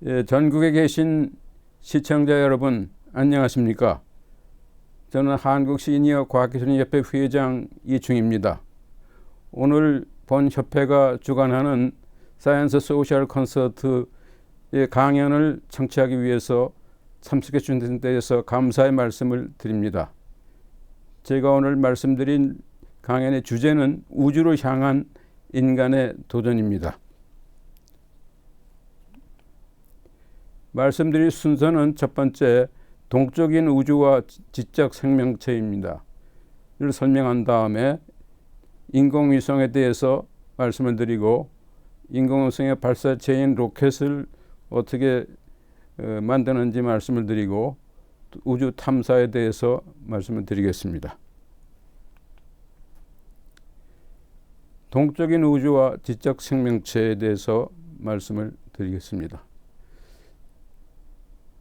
예, 전국에 계신 시청자 여러분 안녕하십니까? 저는 한국시니어과학기술협회 회장 이충입니다. 오늘 본 협회가 주관하는 사이언스 소셜 콘서트의 강연을 청취하기 위해서 참석해 주신 데 대해서 감사의 말씀을 드립니다. 제가 오늘 말씀드린 강연의 주제는 우주로 향한 인간의 도전입니다. 말씀드릴 순서는 첫 번째, 동적인 우주와 지적 생명체입니다. 이를 설명한 다음에 인공위성에 대해서 말씀을 드리고 인공위성의 발사체인 로켓을 어떻게 만드는지 말씀을 드리고 우주 탐사에 대해서 말씀을 드리겠습니다. 동적인 우주와 지적 생명체에 대해서 말씀을 드리겠습니다.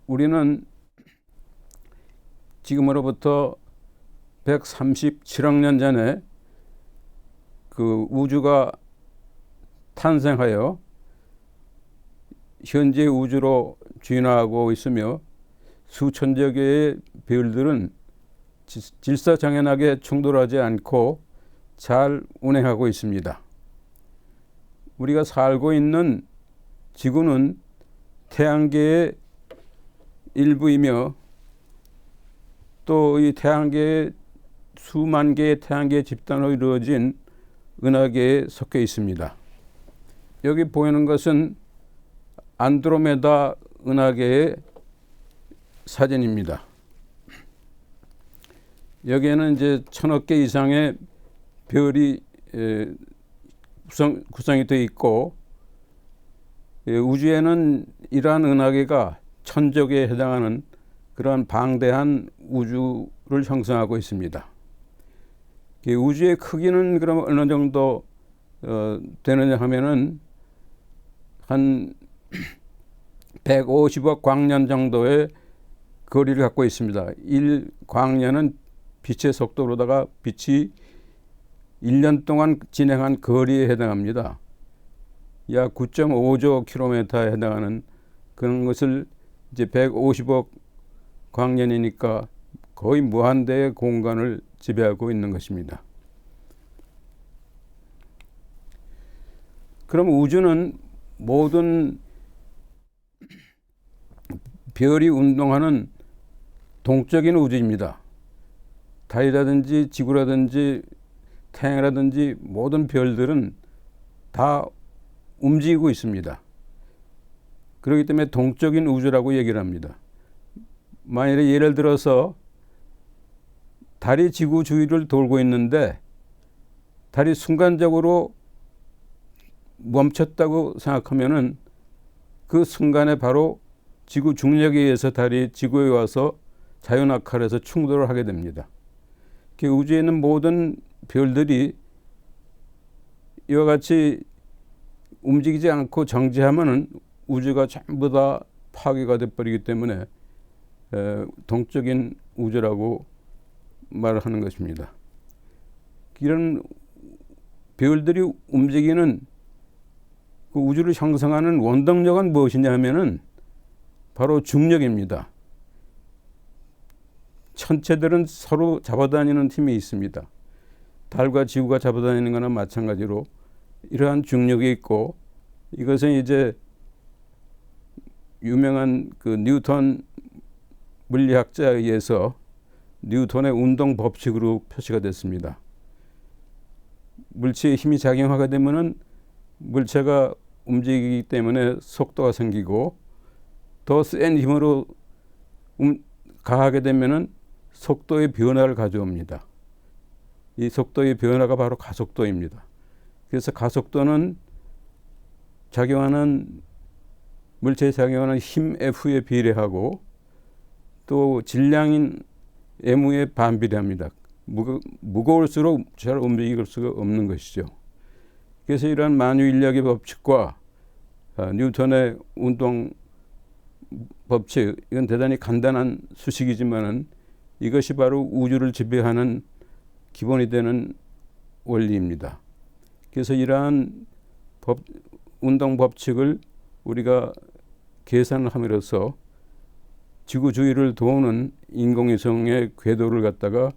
우리는 지금으로부터 137억 년 전에 그 우주가 탄생하여 현재 우주로 진화하고 있으며 수천여 개의 별들은 질서정연하게 충돌하지 않고 잘 운행하고 있습니다. 우리가 살고 있는 지구는 태양계의 일부이며 또 이 태양계의 수만 개의 태양계 집단으로 이루어진 은하계에 속해 있습니다. 여기 보이는 것은 안드로메다 은하계의 사진입니다. 여기에는 이제 1000억 개 이상의 별이 구성이 되어 있고 우주에는 이러한 은하계가 1000조 개에 해당하는 그러한 방대한 우주를 형성하고 있습니다. 우주의 크기는 그럼 어느 정도 되느냐 하면은 한 150억 광년 정도의 거리를 갖고 있습니다. 1광년은 빛의 속도로다가 빛이 1년 동안 진행한 거리에 해당합니다. 약 9.5조 킬로미터에 해당하는 그런 것을 이제 150억 광년이니까 거의 무한대의 공간을 지배하고 있는 것입니다. 그럼 우주는 모든 별이 운동하는 동적인 우주입니다. 달이라든지 지구라든지 태양이라든지 모든 별들은 다 움직이고 있습니다. 그렇기 때문에 동적인 우주라고 얘기를 합니다. 만일에 예를 들어서 달이 지구 주위를 돌고 있는데 달이 순간적으로 멈췄다고 생각하면은 그 순간에 바로 지구 중력에 의해서 달이 지구에 와서 자연낙하해서 충돌을 하게 됩니다. 우주에 있는 모든 별들이 이와 같이 움직이지 않고 정지하면은 우주가 전부 다 파괴가 돼버리기 때문에 동적인 우주라고 말을 하는 것입니다. 이런 별들이 움직이는 그 우주를 형성하는 원동력은 무엇이냐 하면은 바로 중력입니다. 천체들은 서로 잡아다니는 힘이 있습니다. 달과 지구가 잡아다니는 거나 마찬가지로 이러한 중력이 있고 이것은 이제 유명한 그 뉴턴 물리학자에 의해서 뉴턴의 운동 법칙으로 표시가 됐습니다. 물체의 힘이 작용하게 되면은 물체가 움직이기 때문에 속도가 생기고 더 센 힘으로 가하게 되면은 속도의 변화를 가져옵니다. 이 속도의 변화가 바로 가속도입니다. 그래서 가속도는 물체에 작용하는 힘 F에 비례하고 또 질량인 M에 반비례합니다. 무거울수록 잘 움직일 수가 없는 것이죠. 그래서 이러한 만유인력의 법칙과 뉴턴의 운동 법칙, 이건 대단히 간단한 수식이지만은 이것이 바로 우주를 지배하는 기본이 되는 원리입니다. 그래서 이러한 운동 법칙을 우리가 계산을 함으로써 지구 주위를 도는 인공위성의 궤도를 갖다가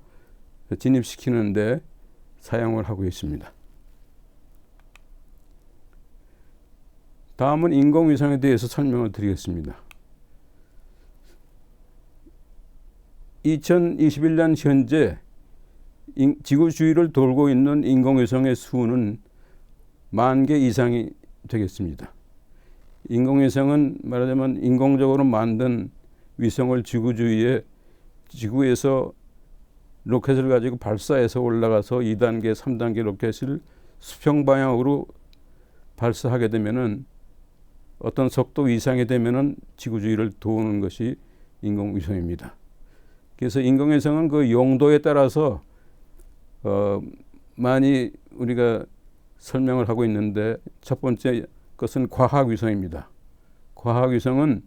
진입시키는데 사용을 하고 있습니다. 다음은 인공위성에 대해서 설명을 드리겠습니다. 2021년 현재 지구 주위를 돌고 있는 인공위성의 수는 10,000개 이상이 되겠습니다. 인공위성은 말하자면 인공적으로 만든 위성을 지구 주위에 지구에서 로켓을 가지고 발사해서 올라가서 2단계, 3단계 로켓을 수평 방향으로 발사하게 되면은 어떤 속도 이상이 되면은 지구 주위를 도는 것이 인공위성입니다. 그래서 인공위성은 그 용도에 따라서 많이 우리가 설명을 하고 있는데, 첫 번째 것은 과학위성입니다. 과학위성은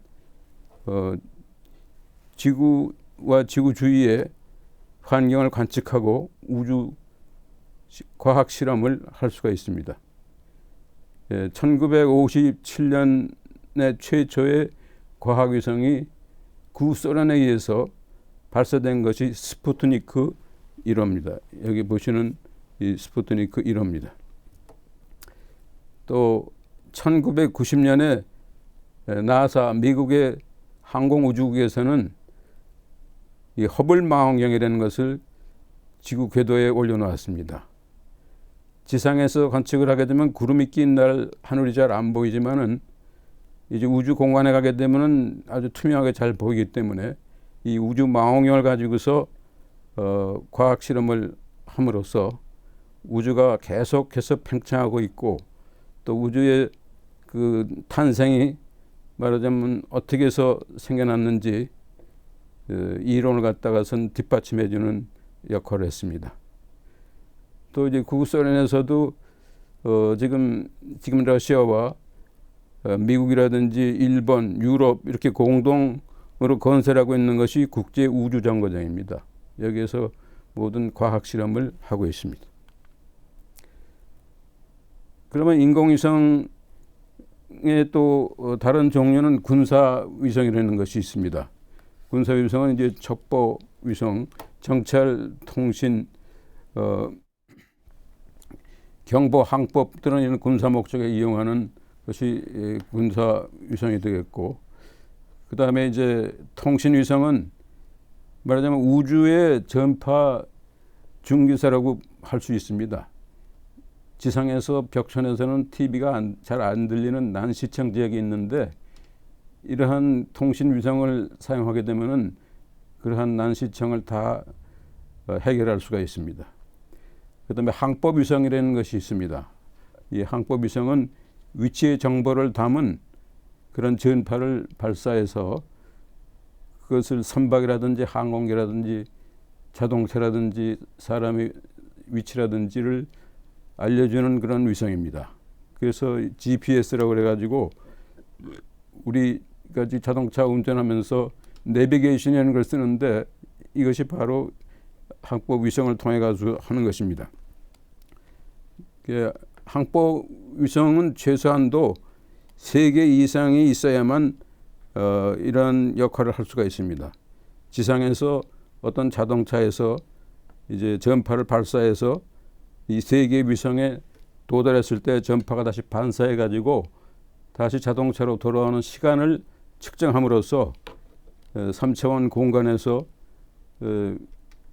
지구와 지구 주위의 환경을 관측하고 우주 과학 실험을 할 수가 있습니다. 1957년에 최초의 과학위성이 구소련에 의해서 발사된 것이 스푸트니크 1호입니다. 여기 보시는 이 스푸트니크 1호입니다. 또 1990년에 나사 미국의 항공우주국에서는 이 허블 망원경이라는 것을 지구 궤도에 올려놓았습니다. 지상에서 관측을 하게 되면 구름이 낀 날 하늘이 잘 안 보이지만은 이제 우주 공간에 가게 되면은 아주 투명하게 잘 보이기 때문에 이 우주 망원경을 가지고서 과학 실험을 함으로써 우주가 계속해서 팽창하고 있고, 또 우주의 그 탄생이 말하자면 어떻게 해서 생겨났는지 이론을 갖다가선 뒷받침해주는 역할을 했습니다. 또 이제 구소련에서도 지금 러시아와 미국이라든지 일본, 유럽 이렇게 공동으로 건설하고 있는 것이 국제 우주 정거장입니다. 여기에서 모든 과학 실험을 하고 있습니다. 그러면 인공위성의 또 다른 종류는 군사위성이라는 것이 있습니다. 군사위성은 이제 첩보위성, 정찰, 통신, 경보, 항법 등은 이런 군사 목적에 이용하는 것이 군사위성이 되겠고, 그 다음에 이제 통신위성은 말하자면 우주의 전파 중기사라고 할 수 있습니다. 지상에서 벽천에서는 TV가 잘 안 들리는 난시청 지역이 있는데, 이러한 통신위성을 사용하게 되면은 그러한 난시청을 다 해결할 수가 있습니다. 그 다음에 항법위성이라는 것이 있습니다. 이 항법위성은 위치의 정보를 담은 그런 전파를 발사해서 그것을 선박이라든지 항공기라든지 자동차라든지 사람의 위치라든지를 알려주는 그런 위성입니다. 그래서 GPS라고 그래가지고 우리가 자동차 운전하면서 내비게이션이라는 걸 쓰는데, 이것이 바로 항법 위성을 통해 가지고 하는 것입니다. 항법 위성은 최소한도 3개 이상이 있어야만 이런 역할을 할 수가 있습니다. 지상에서 어떤 자동차에서 이제 전파를 발사해서 이 3개 위성에 도달했을 때 전파가 다시 반사해 가지고 다시 자동차로 돌아오는 시간을 측정함으로써 3차원 공간에서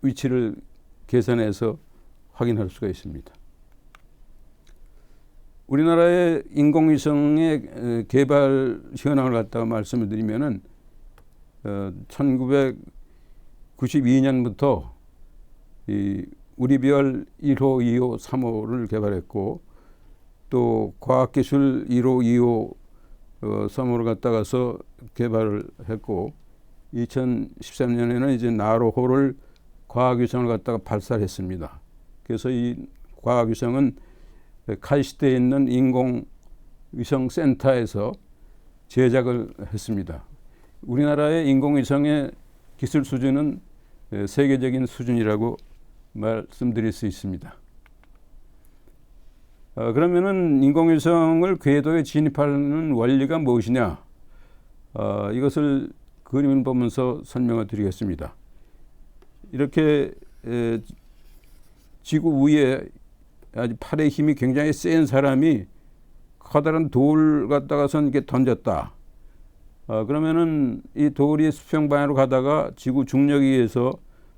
위치를 계산해서 확인할 수가 있습니다. 우리나라의 인공위성의 개발 현황을 갖다가 말씀을 드리면은 1992년부터 이 우리별 1호, 2호, 3호를 개발했고, 또 과학기술 1호, 2호, 3호를 갖다가서 개발을 했고, 2013년에는 이제 나로호를 과학위성을 갖다가 발사를 했습니다. 그래서 이 과학위성은 카이스트에 있는 인공위성센터에서 제작을 했습니다. 우리나라의 인공위성의 기술 수준은 세계적인 수준이라고 말씀드릴 수 있습니다. 그러면은 인공위성을 궤도에 진입하는 원리가 무엇이냐? 이것을 그림을 보면서 설명을 드리겠습니다. 이렇게 지구 위에 아주 팔의 힘이 굉장히 센 사람이 커다란 돌 갖다가선 이렇게 던졌다. 그러면은 이 돌이 수평 방향으로 가다가 지구 중력에 의해서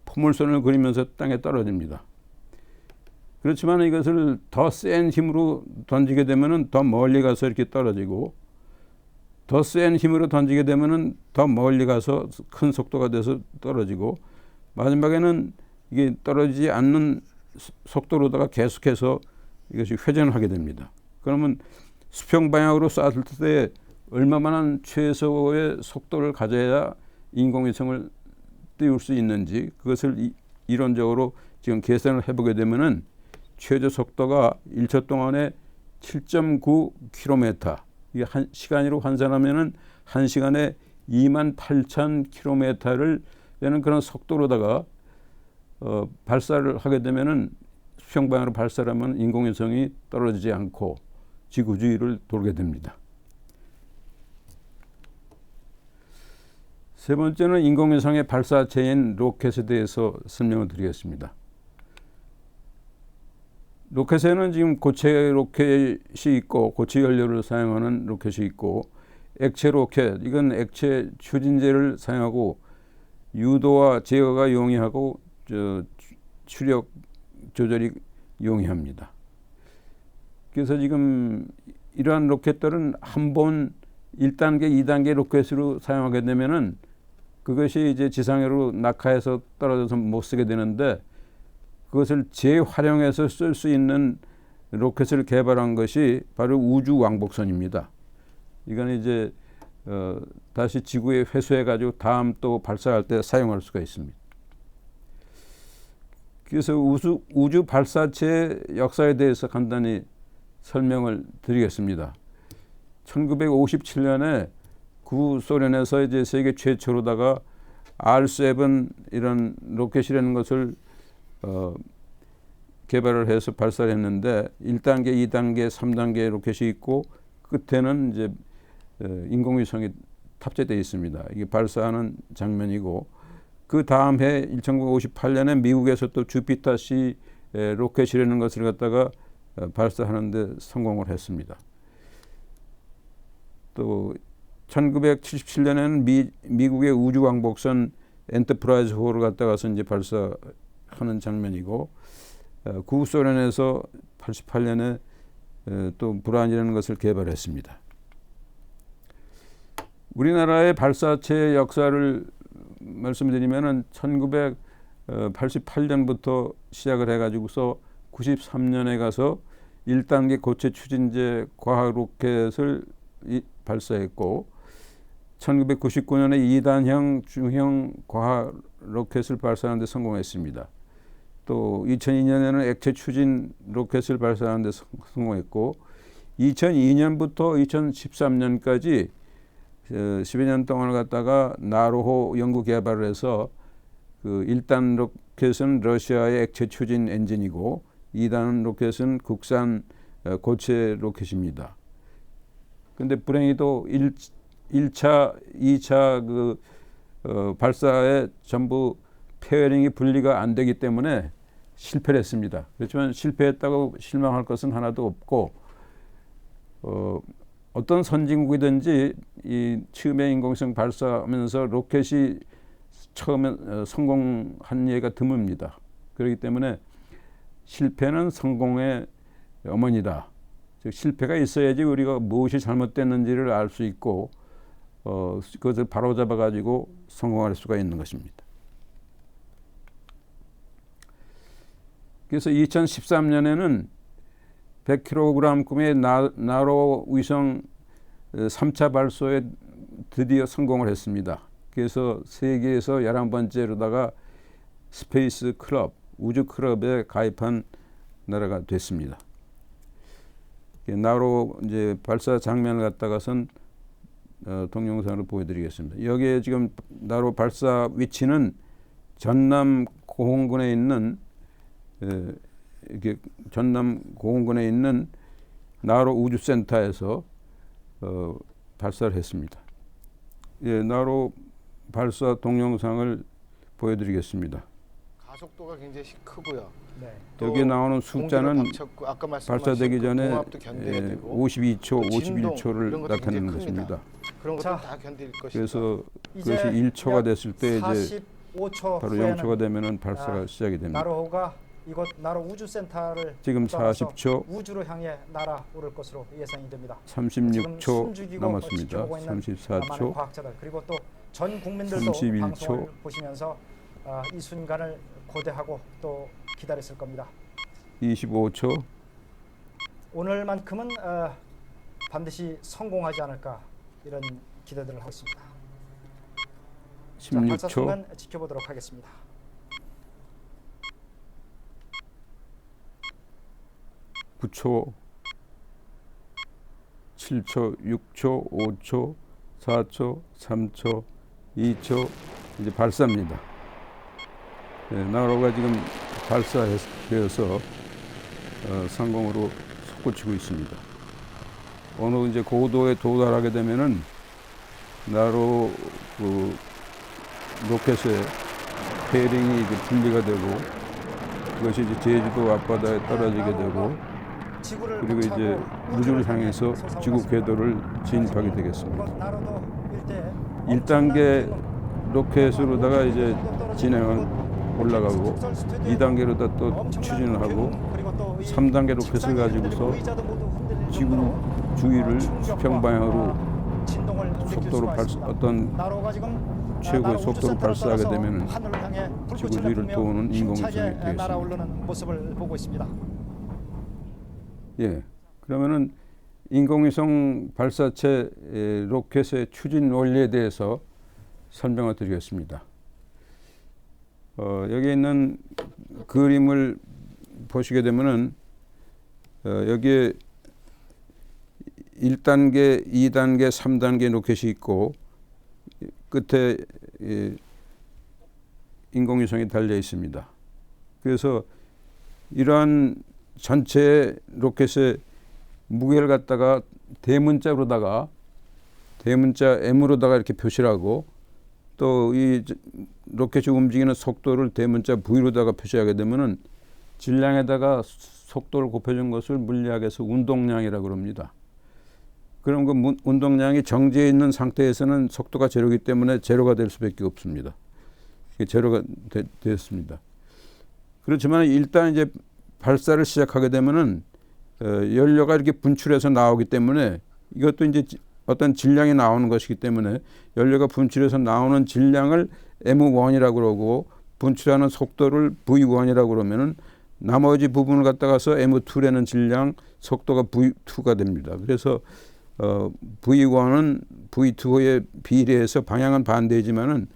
포물선을 그리면서 땅에 떨어집니다. 그렇지만 이것을 더 센 힘으로 던지게 되면은 더 멀리 가서 이렇게 떨어지고, 더 센 힘으로 던지게 되면은 더 멀리 가서 큰 속도가 돼서 떨어지고, 마지막에는 이게 떨어지지 않는 속도로다가 계속해서 이것이 회전을 하게 됩니다. 그러면 수평 방향으로 쐈을 때 얼마만한 최소의 속도를 가져야 인공위성을 띄울 수 있는지, 그것을 이론적으로 지금 계산을 해보게 되면은 최저 속도가 1초 동안에 7.9km, 이게 시간으로 환산하면은 1시간에 28,000km를 되는 그런 속도로다가 발사를 하게 되면은 수평 방향으로 발사를 하면 인공위성이 떨어지지 않고 지구 주위를 돌게 됩니다. 세 번째는 인공위성의 발사체인 로켓에 대해서 설명을 드리겠습니다. 로켓에는 지금 고체 로켓이 있고, 고체 연료를 사용하는 로켓이 있고, 액체 로켓, 이건 액체 추진제를 사용하고 유도와 제어가 용이하고 추력 조절이 용이합니다. 그래서 지금 이러한 로켓들은 한 번 1단계, 2단계 로켓으로 사용하게 되면은 그것이 이제 지상으로 낙하해서 떨어져서 못 쓰게 되는데, 그것을 재활용해서 쓸 수 있는 로켓을 개발한 것이 바로 우주 왕복선입니다. 이건 이제 다시 지구에 회수해 가지고 다음 또 발사할 때 사용할 수가 있습니다. 그래서 우주 발사체 역사에 대해서 간단히 설명을 드리겠습니다. 1957년에 구소련에서 이제 세계 최초로다가 R7 이런 로켓이라는 것을 개발을 해서 발사를 했는데, 1단계, 2단계, 3단계 로켓이 있고 끝에는 이제 인공위성이 탑재되어 있습니다. 이게 발사하는 장면이고, 그 다음 해 1958년에 미국에서 또 주피터-C 로켓이라는 것을 갖다가 발사하는 데 성공을 했습니다. 또 1977년에는 미국의 우주왕복선 엔터프라이즈 호를 갖다가서 이제 발사하는 장면이고, 구소련에서 88년에 또 불안이라는 것을 개발했습니다. 우리나라의 발사체 역사를 말씀드리면은 1988년부터 시작을 해가지고서 93년에 가서 1단계 고체 추진제 과학 로켓을 발사했고, 1999년에 2단형 중형 과학 로켓을 발사하는 데 성공했습니다. 또 2002년에는 액체 추진 로켓을 발사하는 데 성공했고, 2002년부터 2013년까지 12년 동안을 갖다가 나로호 연구 개발을 해서 그 1단 로켓은 러시아의 액체 추진 엔진이고, 2단 로켓은 국산 고체 로켓입니다. 근데 불행히도 1차, 2차 발사에 전부 페어링이 분리가 안 되기 때문에 실패를 했습니다. 그렇지만 실패했다고 실망할 것은 하나도 없고, 어떤 선진국이든지 이 처음에 인공위성 발사하면서 로켓이 처음에 성공한 예가 드뭅니다. 그렇기 때문에 실패는 성공의 어머니다. 즉 실패가 있어야지 우리가 무엇이 잘못됐는지를 알 수 있고 그것을 바로잡아 가지고 성공할 수가 있는 것입니다. 그래서 2013년에는 100kg급의 나로 위성 3차 발사에 드디어 성공을 했습니다. 그래서 세계에서 11번째로다가 스페이스 클럽, 우주 클럽에 가입한 나라가 됐습니다. 나로 이제 발사 장면을 갖다가선 동영상으로 보여드리겠습니다. 여기에 지금 나로 발사 위치는 전남 고흥군에 있는 이렇게 전남 고흥군에 있는 나로 우주센터에서 발사를 했습니다. 예, 나로 발사 동영상을 보여드리겠습니다. 가속도가 굉장히 크고요. 네. 여기 나오는 숫자는 아까 발사되기 전에 공압도 견뎌야 되고 52초, 또 진동, 51초를 이런 것도 나타내는 굉장히 것입니다. 그런 것도 자, 다 견딜 것이다. 그래서 이제 그것이 1초가 약 됐을 때 이제 45초 바로 후에는 0초가 되면은 발사가 아, 시작이 됩니다. 나로호가 이곳 나로 우주센터를 지금 떠나서 40초, 우주로 향해 날아오를 것으로 예상이 됩니다. 36초 숨죽이고 남았습니다. 지켜보고 있는 많은 34초, 과학자들 그리고 또 전 국민들도 31초. 방송을 보시면서 이 순간을 고대하고 또 기다렸을 겁니다. 25초, 오늘만큼은 반드시 성공하지 않을까 이런 기대들을 하고 있습니다. 자, 발사 16초, 순간 지켜보도록 하겠습니다. 9초, 7초, 6초, 5초, 4초, 3초, 2초, 이제 발사입니다. 네, 나로가 지금 발사되어서 상공으로 솟구치고 있습니다. 어느 이제 고도에 도달하게 되면은 나로 그 로켓의 페어링이 이제 분리가 되고 그것이 이제 제주도 앞바다에 떨어지게 되고 그리고 이제 우주를 향해서 지구 궤도를 진입하게 되겠습니다. 1단계 로켓으로다가 이제 진행을 올라가고 2단계로다 또 추진을 하고 3단계 로켓을 가지고서 지구 주위를 수평 방향으로 속도로 어떤 최고의 속도로 발사하게 되면은 지구 주위를 도는 인공위성이 되겠습니다. 모습을 보고 있습니다. 예, 그러면은 인공위성 발사체 로켓의 추진 원리에 대해서 설명을 드리겠습니다. 여기 있는 그림을 보시게 되면은 여기에 1단계, 2단계, 3단계 로켓이 있고 끝에 인공위성이 달려 있습니다. 그래서 이러한 전체 로켓의 무게를 갖다가 대문자 M으로다가 이렇게 표시를 하고 또 이 로켓이 움직이는 속도를 대문자 V로다가 표시하게 되면은 질량에다가 속도를 곱해준 것을 물리학에서 운동량이라고 합니다. 그럼 그 운동량이 정지해 있는 상태에서는 속도가 제로이기 때문에 제로가 될 수밖에 없습니다. 제로가 됐습니다. 그렇지만 일단 이제 발사를 시작하게 되면은 연료가 이렇게 분출해서 나오기 때문에 이것도 이제 어떤 질량이 나오는 것이기 때문에 연료가 분출해서 나오는 질량을 M1이라고 그러고 분출하는 속도를 V1이라고 그러면은 나머지 부분을 갖다가서 M2라는 질량 속도가 V2가 됩니다. 그래서 V1은 V2에 비례해서 방향은 반대이지만은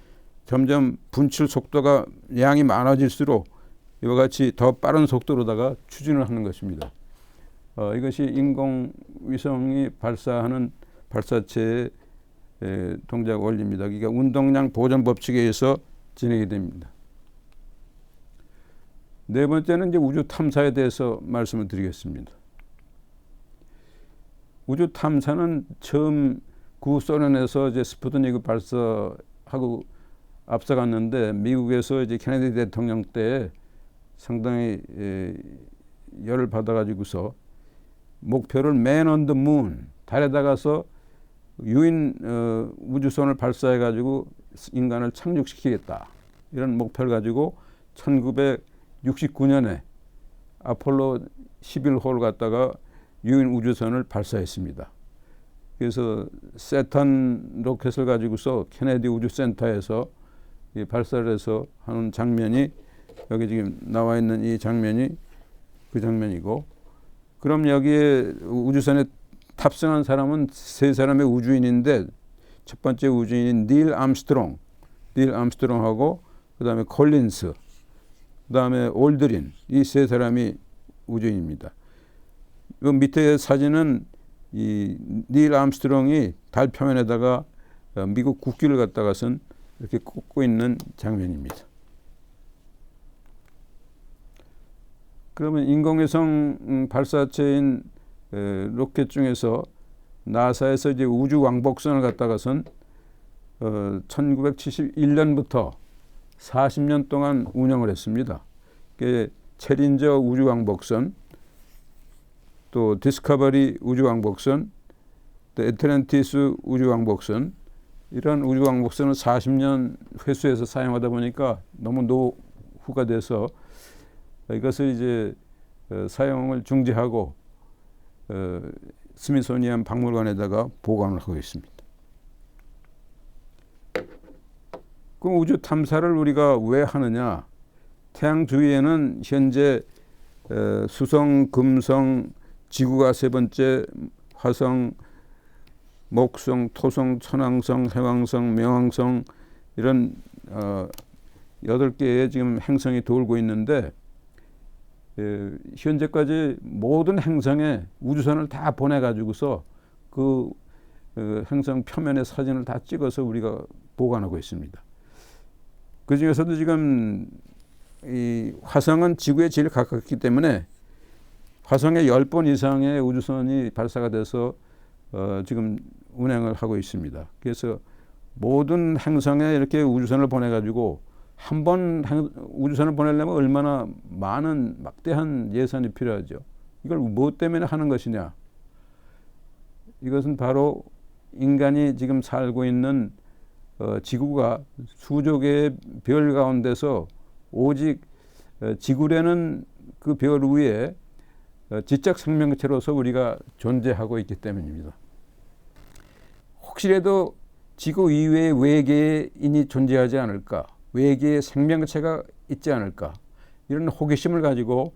점점 분출 속도가 양이 많아질수록 이와 같이 더 빠른 속도로다가 추진을 하는 것입니다. 이것이 인공위성이 발사하는 발사체의 동작 원리입니다. 그러니까 운동량 보존 법칙에 의해서 진행이 됩니다. 네 번째는 이제 우주 탐사에 대해서 말씀을 드리겠습니다. 우주 탐사는 처음 구소련에서 이제 스푸트니크 발사하고 앞서갔는데 미국에서 이제 케네디 대통령 때 상당히 열을 받아가지고서 목표를 Man on the Moon, 달에다가서 유인 우주선을 발사해가지고 인간을 착륙시키겠다 이런 목표를 가지고 1969년에 아폴로 11호를 갖다가 유인 우주선을 발사했습니다. 그래서 세턴 로켓을 가지고서 케네디 우주센터에서 발사를 해서 하는 장면이 여기 지금 나와 있는 이 장면이 그 장면이고, 그럼 여기에 우주선에 탑승한 사람은 세 사람의 우주인인데 첫 번째 우주인인 닐 암스트롱하고 그 다음에 콜린스, 그 다음에 올드린, 이 세 사람이 우주인입니다. 이 밑에 사진은 이 닐 암스트롱이 달 표면에다가 미국 국기를 갖다가선 이렇게 꽂고 있는 장면입니다. 그러면 인공위성 발사체인 로켓 중에서 나사에서 이제 우주 왕복선을 갖다가선 1971년부터 40년 동안 운영을 했습니다. 챌린저 우주왕복선, 또 디스커버리 우주왕복선, 또 애틀랜티스 우주왕복선, 이런 우주왕복선을 40년 회수해서 사용하다 보니까 너무 노후가 돼서 이것을 이제 사용을 중지하고 스미소니안 박물관에다가 보관을 하고 있습니다. 그럼 우주 탐사를 우리가 왜 하느냐? 태양 주위에는 현재 수성, 금성, 지구가 세 번째, 화성, 목성, 토성, 천왕성, 해왕성, 명왕성, 이런 8개의 지금 행성이 돌고 있는데, 현재까지 모든 행성에 우주선을 다 보내가지고서 그 행성 표면의 사진을 다 찍어서 우리가 보관하고 있습니다. 그 중에서도 지금 이 화성은 지구에 제일 가깝기 때문에 화성에 10번 이상의 우주선이 발사가 돼서 지금 운행을 하고 있습니다. 그래서 모든 행성에 이렇게 우주선을 보내가지고 한 번 우주선을 보내려면 얼마나 많은 막대한 예산이 필요하죠. 이걸 무엇 때문에 하는 것이냐? 이것은 바로 인간이 지금 살고 있는 지구가 수조 개의 별 가운데서 오직 지구라는 그 별 위에 지적 생명체로서 우리가 존재하고 있기 때문입니다. 혹시라도 지구 이외에 외계인이 존재하지 않을까, 외계의 생명체가 있지 않을까, 이런 호기심을 가지고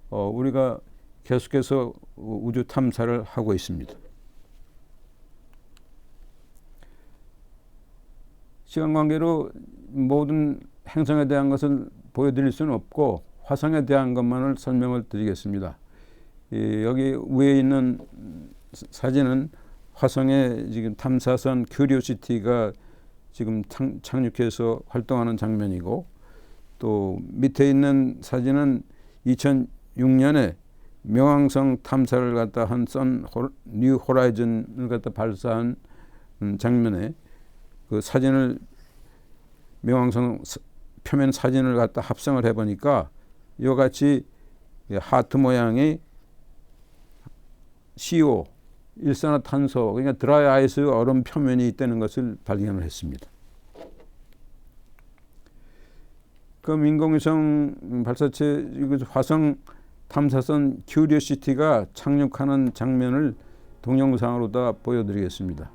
우리가 계속해서 우주 탐사를 하고 있습니다. 시간 관계로 모든 행성에 대한 것을 보여드릴 수는 없고 화성에 대한 것만을 설명을 드리겠습니다. 여기 위에 있는 사진은 화성의 지금 탐사선 큐리오시티가 지금 착륙해서 활동하는 장면이고, 또 밑에 있는 사진은 2006년에 명왕성 탐사를 갖다 한 선 뉴 호라이즌을 갖다 발사한 장면에 그 사진을 명왕성 표면 사진을 갖다 합성을 해보니까 이와 같이 하트 모양의 CO, 일산화탄소, 그러니까 드라이 아이스 얼음 표면이 있다는 것을 발견을 했습니다. 그럼 인공위성 발사체 화성 탐사선 큐리오시티가 착륙하는 장면을 동영상으로 다 보여드리겠습니다.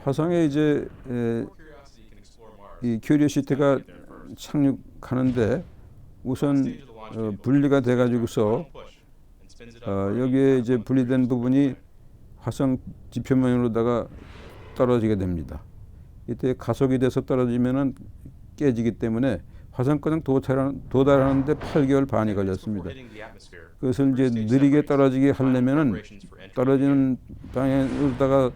화성에 이제 이 큐리오시티가 착륙하는데 우선 분리가 돼가지고서 여기에 이제 분리된 부분이 화성 지표면으로다가 떨어지게 됩니다. 이때 가속이 돼서 떨어지면은 깨지기 때문에 화성까지 도달하는데 8개월 반이 걸렸습니다. 그것을 이제 느리게 떨어지게 하려면은 떨어지는 방향으로다가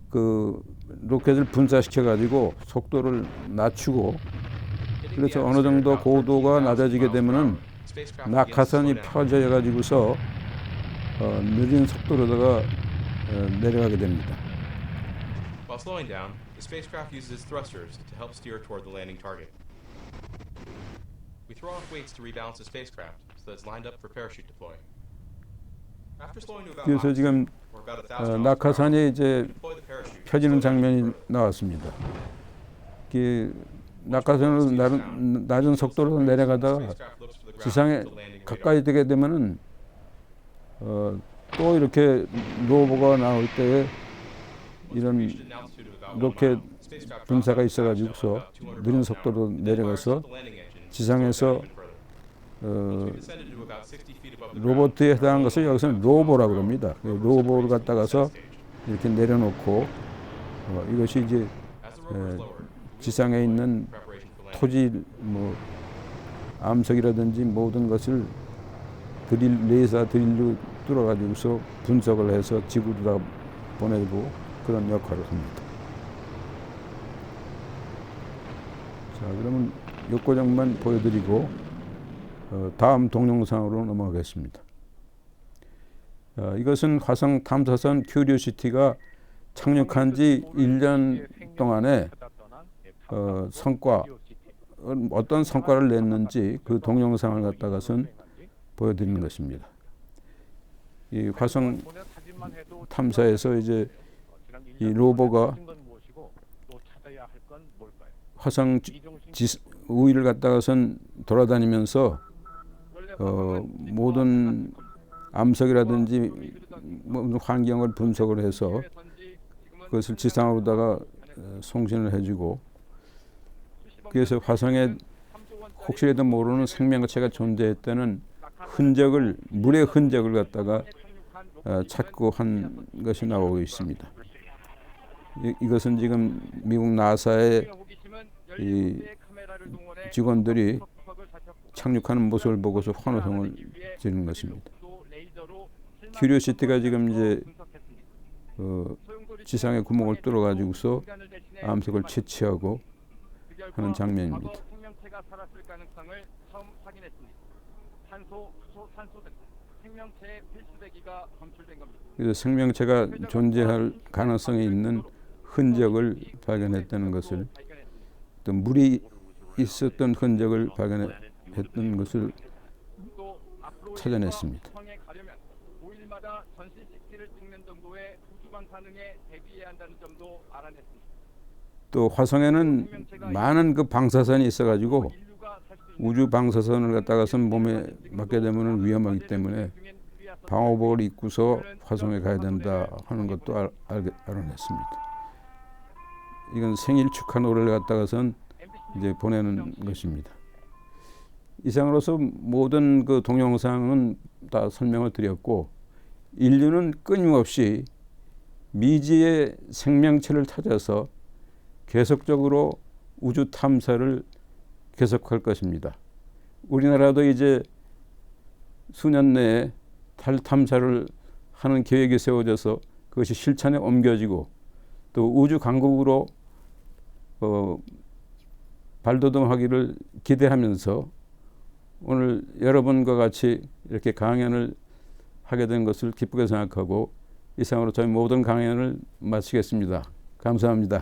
그 로켓을 분사시켜 가지고 속도를 낮추고, 그래서 어느 정도 고도가 낮아지게 되면은 낙하선이 펴져 가지고서 느린 속도로다가 내려가게 됩니다. While slowing down, the spacecraft uses its thrusters to help steer toward the landing target. We throw off weights to rebalance the spacecraft so that it's lined up for parachute deploy. After slowing to about 그래서 지금 or about 1,000 miles per hour, 낙하산이 이제 deploy the parachute. 펴지는 장면이 나왔습니다. 낙하산으로 낮은 속도로 내려가다가 지상에 가까이 되게 되면은 또 이렇게 로버가 나올 때에 이런 로켓 분사가 있어가지고서 느린 속도로 내려가서 지상에서 로봇에 해당한 것을 여기서는 로보라고 합니다. 로보를 갖다가서 이렇게 내려놓고 이것이 이제 지상에 있는 토지 암석이라든지 모든 것을 레이저 드릴로 뚫어가지고서 분석을 해서 지구로 다 보내고 그런 역할을 합니다. 자, 그러면 요 과정만 보여드리고 다음 동영상으로 넘어가겠습니다. 이것은 화성 탐사선 큐리오시티가 착륙한 지 1년 동안에 성과, 어떤 성과를 냈는지 그 동영상을 갖다가선 보여드리는 것입니다. 이 화성 탐사에서 이제 이 로버가 화성 우위를 갖다가선 돌아다니면서 모든 암석이라든지 환경을 분석을 해서 그것을 지상으로다가 송신을 해주고, 그래서 화성에 혹시라도 모르는 생명체가 존재했다는 흔적을, 물의 흔적을 갖다가 찾고 한 것이 나오고 있습니다. 이것은 지금 미국 나사의 이 직원들이 착륙하는 모습을 보고서 환호성을 지르는 것입니다. 큐리오시티가 지금 이제 지상의 구멍을 뚫어 가지고서 암석을 채취하고 하는 장면입니다. 그래서 생명체가 존재할 가능성이 있는 흔적을 발견했다는 것을, 또 물이 있었던 흔적을 발견했던 것을 찾아냈습니다. 또 화성에는 많은 그 방사선이 있어가지고 우주 방사선을 갖다가서 몸에 맞게 되면 위험하기 때문에 방호복을 입고서 화성에 가야 된다 하는 것도 알아냈습니다. 이건 생일 축하 노래를 갖다가선 이제 보내는 것입니다. 이상으로서 모든 그 동영상은 다 설명을 드렸고, 인류는 끊임없이 미지의 생명체를 찾아서 계속적으로 우주 탐사를 계속할 것입니다. 우리나라도 이제 수년 내에 달 탐사를 하는 계획이 세워져서 그것이 실천에 옮겨지고, 또 우주 강국으로 발돋움하기를 기대하면서 오늘 여러분과 같이 이렇게 강연을 하게 된 것을 기쁘게 생각하고, 이상으로 저희 모든 강연을 마치겠습니다. 감사합니다.